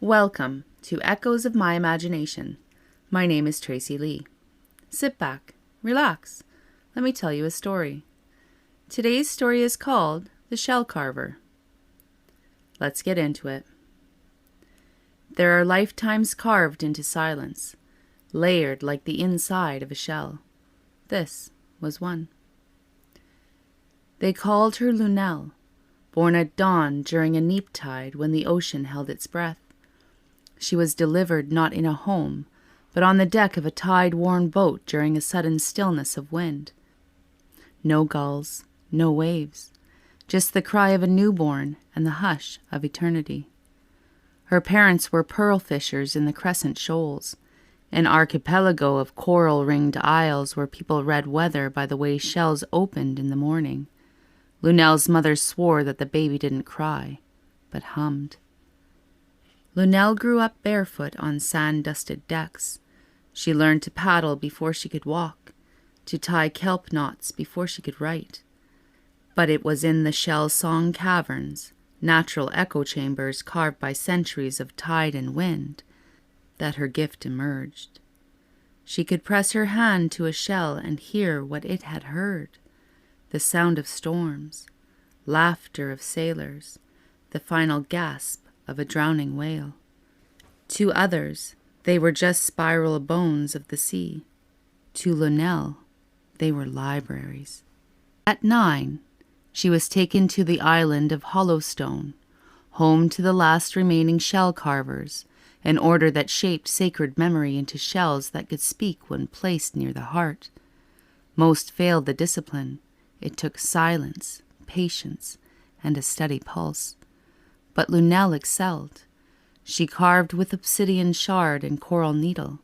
Welcome to Echoes of My Imagination. My name is Tracy Lee. Sit back, relax. Let me tell you a story. Today's story is called The ShellCarver. Let's get into it. There are lifetimes carved into silence, layered like the inside of a shell. This was one. They called her Lunel, born at dawn during a neap tide when the ocean held its breath. She was delivered not in a home, but on the deck of a tide-worn boat during a sudden stillness of wind. No gulls, no waves, just the cry of a newborn and the hush of eternity. Her parents were pearl fishers in the Crescent Shoals, an archipelago of coral-ringed isles where people read weather by the way shells opened in the morning. Lunel's mother swore that the baby didn't cry, but hummed. Lunel grew up barefoot on sand-dusted decks. She learned to paddle before she could walk, to tie kelp knots before she could write. But it was in the shell song caverns, natural echo chambers carved by centuries of tide and wind, that her gift emerged. She could press her hand to a shell and hear what it had heard. The sound of storms, laughter of sailors, the final gasp of a drowning whale. To others, they were just spiral bones of the sea. To Lunel, they were libraries. At 9, she was taken to the island of Hollowstone, home to the last remaining shell carvers, an order that shaped sacred memory into shells that could speak when placed near the heart. Most failed the discipline. It took silence, patience, and a steady pulse. But Lunel excelled. She carved with obsidian shard and coral needle,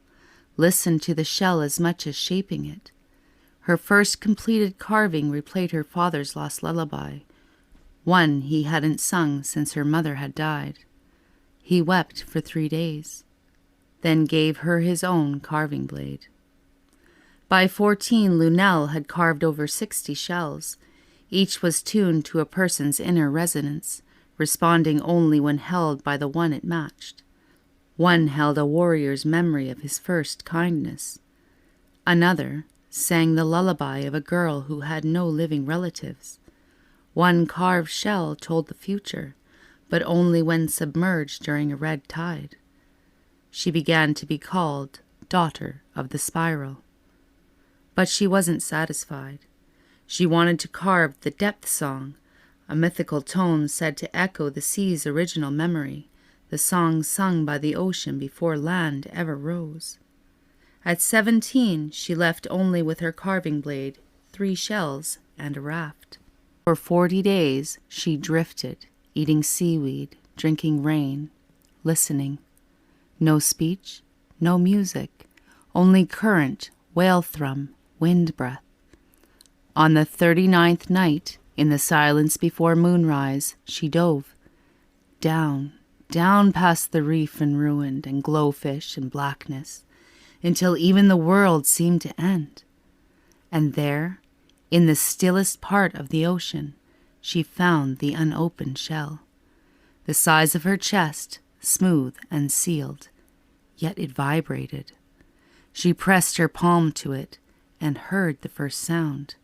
listened to the shell as much as shaping it. Her first completed carving replayed her father's lost lullaby, one he hadn't sung since her mother had died. He wept for 3 days, then gave her his own carving blade. By 14, Lunel had carved over 60 shells. Each was tuned to a person's inner resonance, responding only when held by the one it matched. One held a warrior's memory of his first kindness. Another sang the lullaby of a girl who had no living relatives. One carved shell told the future, but only when submerged during a red tide. She began to be called Daughter of the Spiral. But she wasn't satisfied. She wanted to carve the depth song, a mythical tone said to echo the sea's original memory, the song sung by the ocean before land ever rose. At 17, she left only with her carving blade, 3 shells, and a raft. For 40 days, she drifted, eating seaweed, drinking rain, listening. No speech, no music, only current, whale thrum, wind breath. On the 39th night, in the silence before moonrise, she dove. Down, down past the reef and ruined and glowfish and blackness, until even the world seemed to end. And there, in the stillest part of the ocean, she found the unopened shell. The size of her chest, smooth and sealed, yet it vibrated. She pressed her palm to it and heard the first sound.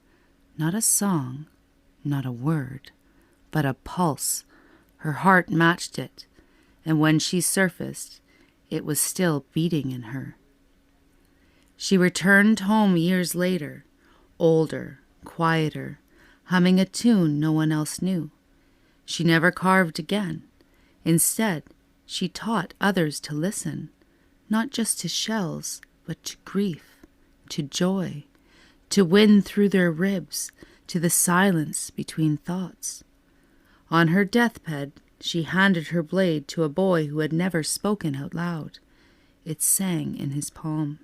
Not a song, not a word, but a pulse. Her heart matched it, and when she surfaced, it was still beating in her. She returned home years later, older, quieter, humming a tune no one else knew. She never carved again. Instead, she taught others to listen, not just to shells, but to grief, to joy, to wind through their ribs, to the silence between thoughts. On her deathbed, she handed her blade to a boy who had never spoken out loud. It sang in his palm.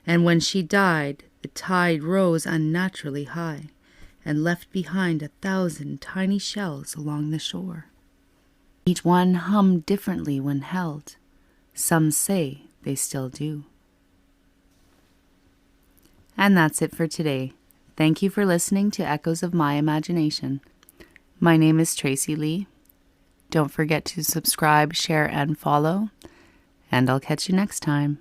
And when she died, the tide rose unnaturally high and left behind 1,000 tiny shells along the shore. Each one hummed differently when held. Some say they still do. And that's it for today. Thank you for listening to Echoes of My Imagination. My name is Tracy Lee. Don't forget to subscribe, share, and follow. And I'll catch you next time.